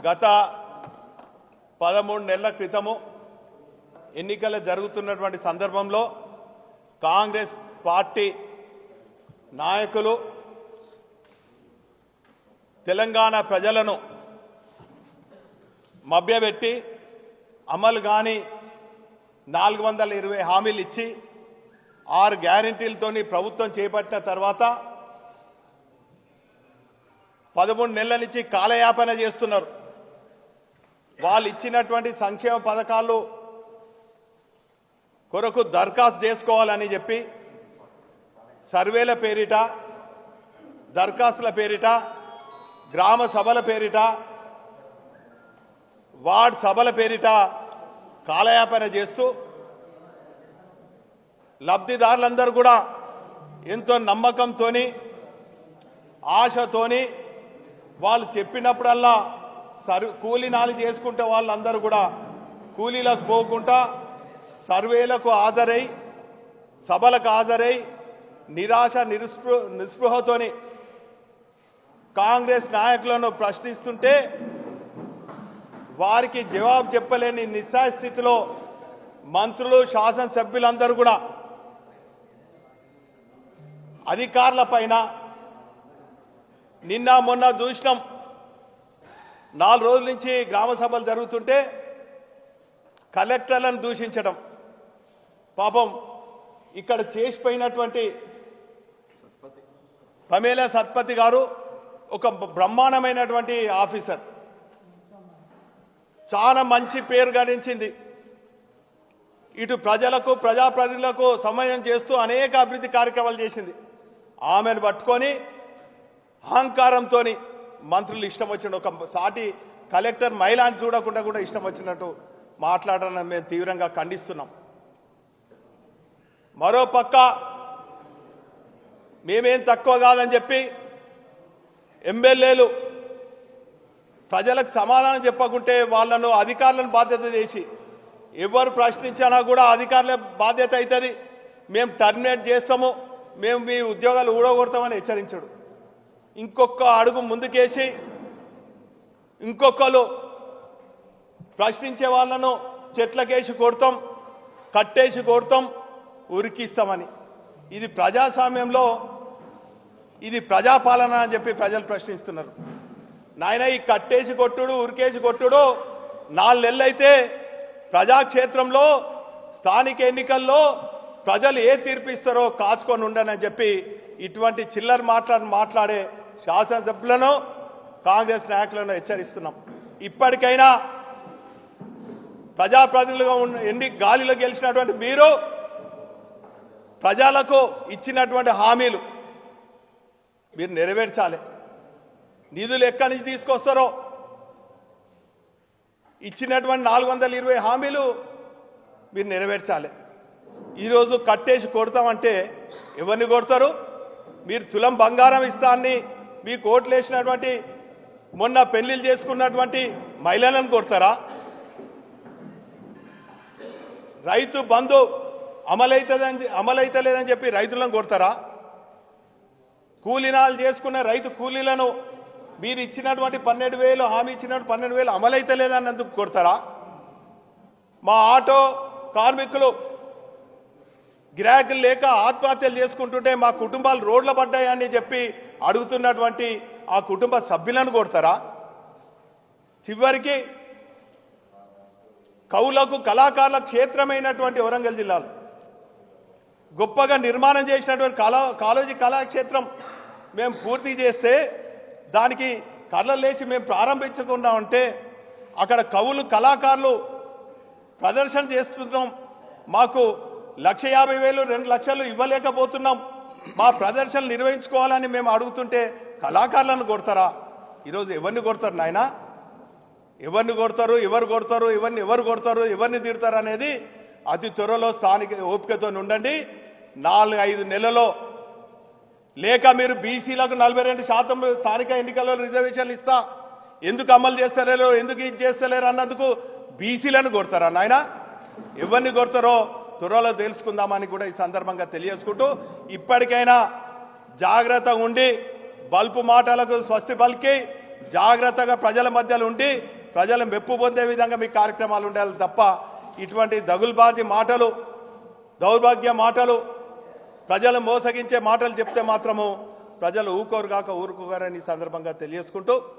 గత 13 నెలల క్రితము ఎన్నికలు జరుగుతున్నటువంటి సందర్భంలో కాంగ్రెస్ పార్టీ నాయకులు తెలంగాణ ప్రజలను మభ్యపెట్టి అమలు కాని 420 హామీలు ఇచ్చి 6 గ్యారెంటీలతోని ప్రభుత్వం చేపట్టిన తర్వాత 13 నెలల నుంచి కాలయాపన చేస్తున్నారు. వాళ్ళు ఇచ్చినటువంటి సంక్షేమ పథకాలు కొరకు దరఖాస్తు చేసుకోవాలని చెప్పి సర్వేల పేరిట, దరఖాస్తుల పేరిట, గ్రామ సభల పేరిట, వార్డ్ సభల పేరిట కాలయాపన చేస్తూ లబ్ధిదారులందరూ కూడా ఎంతో నమ్మకంతోని, ఆశతోని వాళ్ళు చెప్పినప్పుడల్లా కూలీనాలు చేసుకుంటే వాళ్ళందరూ కూడా కూలీలకు పోకుండా సర్వేలకు హాజరై, సభలకు హాజరై నిరాశ నిస్పృహతోని కాంగ్రెస్ నాయకులను ప్రశ్నిస్తుంటే వారికి జవాబు చెప్పలేని నిస్సహాయ స్థితిలో మంత్రులు, శాసనసభ్యులందరూ కూడా అధికారుల పైన నిన్న మొన్న చూసినాం. 4 రోజుల నుంచి గ్రామ సభలు జరుగుతుంటే కలెక్టర్లను దూషించడం. పాపం ఇక్కడ చేసిపోయినటువంటి పమేలా సత్పతి గారు ఒక బ్రహ్మాండమైనటువంటి ఆఫీసర్, చాలా మంచి పేరు గడించింది. ఇటు ప్రజలకు, ప్రజాప్రతినిధులకు సమన్వయం చేస్తూ అనేక అభివృద్ధి కార్యక్రమాలు చేసింది. ఆమెను పట్టుకొని అహంకారంతో మంత్రులు ఇష్టం వచ్చిన ఒక సాటి కలెక్టర్ మహిళను చూడకుండా కూడా ఇష్టం వచ్చినట్టు మాట్లాడడం మేము తీవ్రంగా ఖండిస్తున్నాం. మరోపక్క మేమేం తక్కువ కాదని చెప్పి ఎమ్మెల్యేలు ప్రజలకు సమాధానం చెప్పకుంటే వాళ్ళను అధికారులను బాధ్యత చేసి ఎవరు ప్రశ్నించినా కూడా అధికారులే బాధ్యత అవుతుంది, మేము టర్మినేట్ చేస్తాము, మేము మీ ఉద్యోగాలు ఊడగొడతామని హెచ్చరించడు. ఇంకొక అడుగు ముందుకేసి ఇంకొకరు ప్రశ్నించే వాళ్ళను చెట్లకేసి కొడతాం, కట్టేసి కొడతాం, ఉరికిస్తామని. ఇది ప్రజాస్వామ్యంలో ఇది ప్రజాపాలన అని చెప్పి ప్రజలు ప్రశ్నిస్తున్నారు. నాయన ఈ కట్టేసి కొట్టుడు, ఉరికేసి కొట్టుడు 4 నెలలు అయితే ప్రజాక్షేత్రంలో స్థానిక ఎన్నికల్లో ప్రజలు ఏ తీర్పిస్తారో కాచుకొని ఉండనని చెప్పి ఇటువంటి చిల్లర మాట్లాడే శాసనసభ్యులను, కాంగ్రెస్ నాయకులను హెచ్చరిస్తున్నాం. ఇప్పటికైనా ప్రజాప్రతినిధులుగా ఎన్ని గాలిలో గెలిచినటువంటి మీరు ప్రజలకు ఇచ్చినటువంటి హామీలు మీరు నెరవేర్చాలి. నిధులు ఎక్కడి నుంచి తీసుకొస్తారో ఇచ్చినటువంటి 420 హామీలు మీరు నెరవేర్చాలి. ఈరోజు కట్టేసి కొడతామంటే ఎవరిని కొడతారు? మీరు తులం బంగారం ఇస్తాన్ని మీకు ఓట్లు వేసినటువంటి మొన్న పెళ్లిళ్ళు చేసుకున్నటువంటి మహిళలను కొడతారా? రైతు బంధు అమలైతలేదని చెప్పి రైతులను కొడతారా? కూలీనాలు చేసుకున్న రైతు కూలీలను మీరు ఇచ్చినటువంటి 12,000 హామీ ఇచ్చినటువంటి 12,000 అమలైతలేదన్నందుకు కొడతారా? మా ఆటో కార్మికులు గిరాకీలు లేక ఆత్మహత్యలు చేసుకుంటుంటే మా కుటుంబాలు రోడ్ల పడ్డాయని చెప్పి అడుగుతున్నటువంటి ఆ కుటుంబ సభ్యులను కొడతారా? చివరికి కవులకు, కళాకారుల క్షేత్రమైనటువంటి వరంగల్ జిల్లాలో గొప్పగా నిర్మాణం చేసినటువంటి కాళోజీ కళాక్షేత్రం మేము పూర్తి చేస్తే దానికి కళ్ళలు లేచి మేము ప్రారంభించకుండా ఉంటే అక్కడ కవులు, కళాకారులు ప్రదర్శన చేస్తున్నాం. మాకు 1,50,000, 2 లక్షలు ఇవ్వలేకపోతున్నాం, మా ప్రదర్శనలు నిర్వహించుకోవాలని మేము అడుగుతుంటే కళాకారులను కొడతారా? ఈరోజు ఎవరిని కొడతారు నాయన? ఎవరిని కొడతారు, ఎవరు కొడతారు, ఎవరు కొడతారు, ఎవరిని తిడతారు అనేది అతి త్వరలో స్థానిక ఓపికతో ఉండండి. 4-5 నెలల్లో లేక మీరు బీసీలకు 42% స్థానిక ఎన్నికల్లో రిజర్వేషన్లు ఇస్తా ఎందుకు అమలు చేస్తలేరు, ఎందుకు ఇది చేస్తలేరు అన్నందుకు బీసీలను కొడతారా నాయన? ఎవరిని కొడతారో త్వరలో తెలుసుకుందామని కూడా ఈ సందర్భంగా తెలియజేసుకుంటూ ఇప్పటికైనా జాగ్రత్తగా ఉండి బల్పు మాటలకు స్వస్తి పలికి జాగ్రత్తగా ప్రజల మధ్యలో ఉండి ప్రజలు మెప్పు పొందే విధంగా మీ కార్యక్రమాలు ఉండాలి తప్ప ఇటువంటి దగుల్బాజీ మాటలు, దౌర్భాగ్య మాటలు, ప్రజలు మోసగించే మాటలు చెప్తే మాత్రము ప్రజలు ఊరుకోరుగాక ఊరుకోరని సందర్భంగా తెలియజేసుకుంటూ